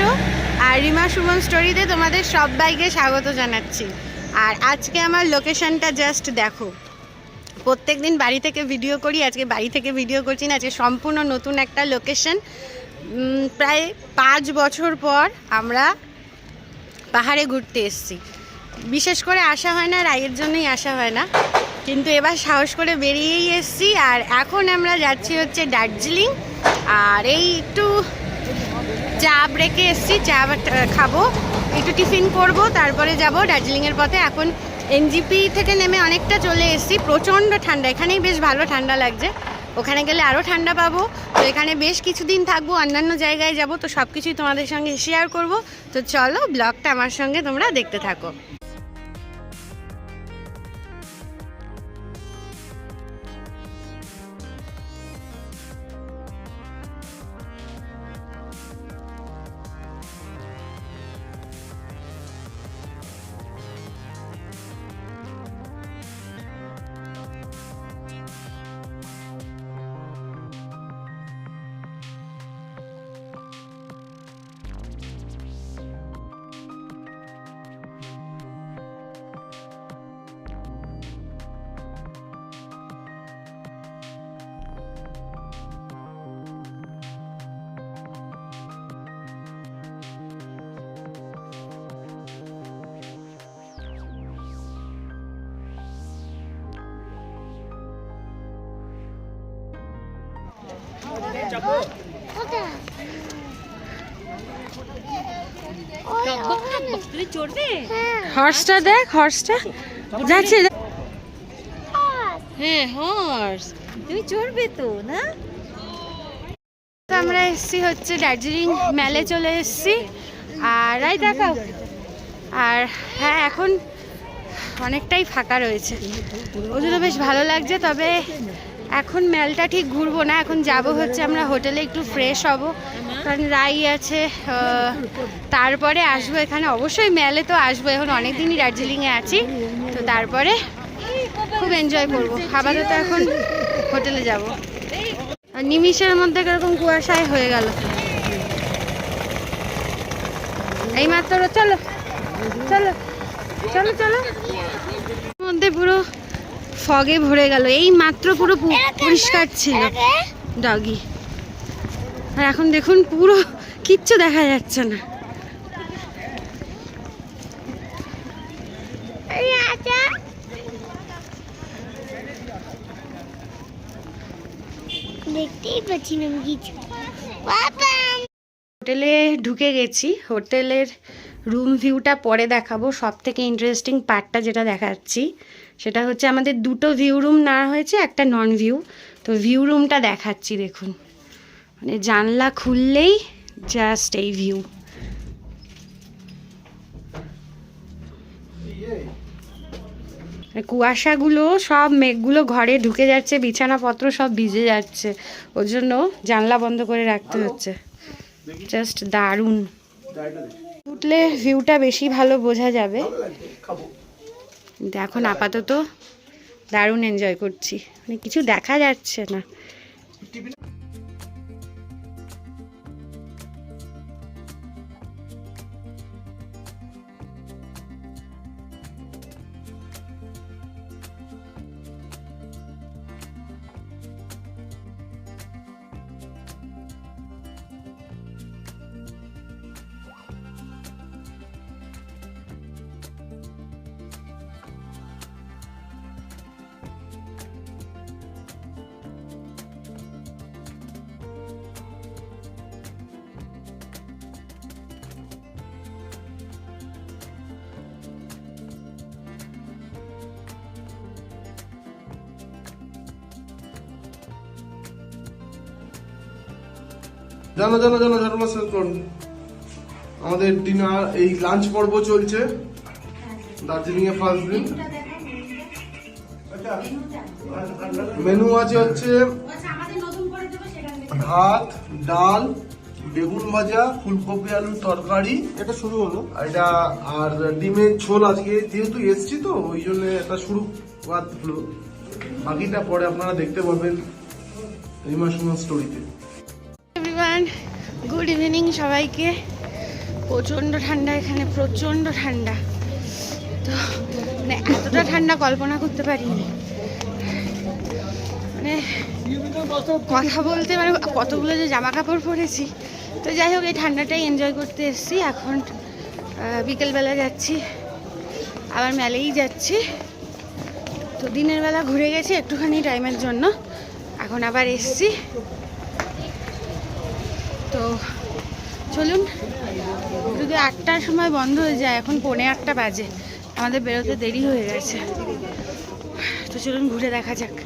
Show আর রিমা সুমন স্টোরিতে তোমাদের সবাইকে স্বাগত জানাচ্ছি। আর আজকে আমার লোকেশনটা জাস্ট দেখো, প্রত্যেকদিন বাড়ি থেকে ভিডিও করি, আজকে বাড়ি থেকে ভিডিও করছি না, আজকে সম্পূর্ণ নতুন একটা লোকেশন। প্রায় 5 বছর পর আমরা পাহাড়ে ঘুরতে এসেছি। বিশেষ করে আসা হয় না, রায়ের জন্যই আসা হয় না, কিন্তু এবার সাহস করে বেরিয়েই এসেছি। আর এখন আমরা যাচ্ছি হচ্ছে দার্জিলিং। আর এই একটু চা ব্রেকে এসেছি, চা খাবো, একটু টিফিন করব, তারপরে যাব দার্জিলিংয়ের পথে। এখন এনজিপি থেকে নেমে অনেকটা চলে এসেছি। প্রচণ্ড ঠান্ডা, এখানেই বেশ ভালো ঠান্ডা লাগছে, ওখানে গেলে আরও ঠান্ডা পাবো। তো এখানে বেশ কিছুদিন থাকবো, অন্যান্য জায়গায় যাব, তো সব কিছুই তোমাদের সঙ্গে শেয়ার করব। তো চলো ব্লগটা আমার সঙ্গে তোমরা দেখতে থাকো। হর্সটা দেখ, হর্সটা যাচ্ছে। হ্যাঁ হর্স, তুমি চড়বে তো না? আমরা এসছি হচ্ছে দার্জিলিং মেলে চলে এসছি। আর এই দেখাও। আর হ্যাঁ, এখন অনেকটাই ফাঁকা রয়েছে, ওই জন্য বেশ ভালো লাগছে। তবে এখন মেলটা ঠিক ঘুরবো না, এখন যাব হচ্ছে আমরা হোটেলে একটু ফ্রেশ হব, কারণ রাই আছে, তারপরে আসবো এখানে। অবশ্যই মেলে তো আসবো, এখন অনেক দিনই দার্জিলিংয়ে আছি, তো তারপরে খুব এনজয় করবো। আপাতত এখন হোটেলে যাব। আর নিমিষের মধ্যে কিরকম কুয়াশায় হয়ে গেল এইমাত্র। চলো চলো চলো চলো, মধ্যে পুরো ফগে ভরে গেল, এই মাত্র পুরো পরিষ্কার ছিল ডগি। আর এখন দেখুন পুরো কিচ্ছু দেখা যাচ্ছে না। দেখতেই পাচ্ছি না কিছু। হোটেলে ঢুকে গেছি, হোটেলের রুম ভিউটা পরে দেখাবো। সব থেকে ইন্টারেস্টিং পার্টটা যেটা দেখাচ্ছি সেটা হচ্ছে আমাদের দুটো ভিউ রুম নেওয়া হয়েছে, একটা নন ভিউ। তো ভিউ রুমটা দেখাচ্ছি, দেখুন, মানে জানলা খুললেই জাস্ট এই ভিউ। কুয়াশাগুলো সব, মেঘগুলো ঘরে ঢুকে যাচ্ছে, বিছানাপত্র সব ভিজে যাচ্ছে, ওর জন্য জানলা বন্ধ করে রাখতে হচ্ছে। জাস্ট দারুণ। উঠলে ভিউটা বেশি ভালো বোঝা যাবে, কিন্তু এখন আপাতত দারুণ এনজয় করছি, মানে কিছু দেখা যাচ্ছে না। জানো জানো জানো আমাদের ডিনার, এই লাঞ্চ পর্ব চলছে দার্জিলিং এ ফার্স্ট দিন। মেনু আছে হচ্ছে ভাত, ডাল, বেগুন ভাজা, ফুলকপি আলুর তরকারি, এটা শুরু হলো এটা, আর ডিমের ঝোল। আজকে যেহেতু এসছি তো ওই জন্য এটা শুরু হলো, বাকিটা পরে আপনারা দেখতে পাবেন রিমা সুমন স্টোরিতে। এভরিওয়ান, গুড ইভিনিং সবাইকে। প্রচণ্ড ঠান্ডা এখানে, প্রচণ্ড ঠান্ডা। তো মানে এতটা ঠান্ডা কল্পনা করতে পারিনি। মানে কথা বলতে মানে কতগুলো যে জামা কাপড় পরেছি। তো যাই হোক, এই ঠান্ডাটাই এনজয় করতে এসেছি। এখন বিকেলবেলা যাচ্ছি, আবার মেলেই যাচ্ছি। তো দিনের বেলা ঘুরে গেছি একটুখানি টাইমের জন্য, এখন আবার এসছি। তো চলুন, যদি 8টার সময় বন্ধ হয়ে যায়, এখন 7:45 বাজে, আমাদের বেরোতে দেরি হয়ে গেছে। তো চলুন ঘুরে দেখা যাক।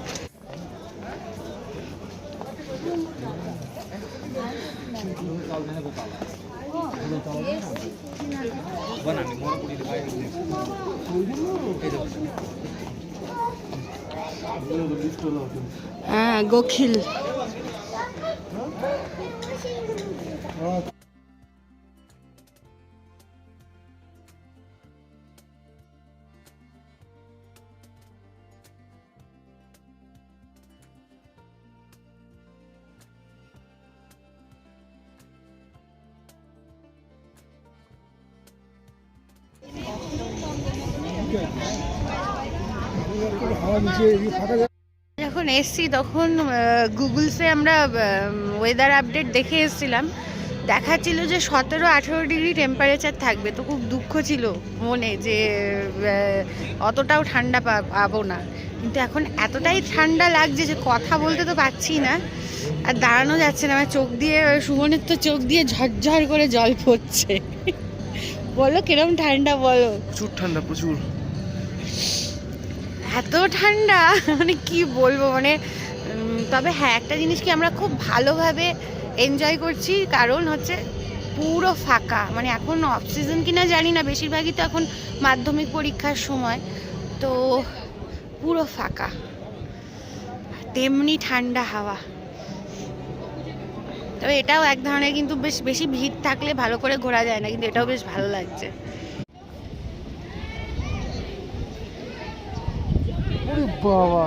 হ্যাঁ, গোখিল। যখন এসছি তখন গুগলসে আমরা ওয়েদার আপডেট দেখে এসেছিলাম, দেখাচ্ছিল যে 17-18 ডিগ্রি টেম্পারেচার থাকবে। তো খুব দুঃখ ছিল মনে যে অতটাও ঠান্ডা পাবো না, কিন্তু এখন এতটাই ঠান্ডা লাগছে যে কথা বলতে তো পারছি না, আর দাঁড়ানো যাচ্ছে না। আমার চোখ দিয়ে, সুমনের তো চোখ দিয়ে ঝরঝর করে জল পড়ছে। বলো কিরম ঠান্ডা, বলো। প্রচুর ঠান্ডা, প্রচুর। এত ঠান্ডা মানে কি বলবো, মানে তবে হ্যাঁ, একটা জিনিস কি আমরা খুব ভালোভাবে এনজয় করছি, কারণ হচ্ছে পুরো ফাঁকা। মানে এখন অফ সিজন কিনা জানি না, বেশিরভাগই তো এখন মাধ্যমিক পরীক্ষার সময়, তো পুরো ফাঁকা, তেমনি ঠান্ডা হাওয়া। তবে এটাও এক ধরনের, কিন্তু বেশ বেশি ভিড় থাকলে ভালো করে ঘোরা যায় না, কিন্তু এটাও বেশ ভালো লাগছে। বাবা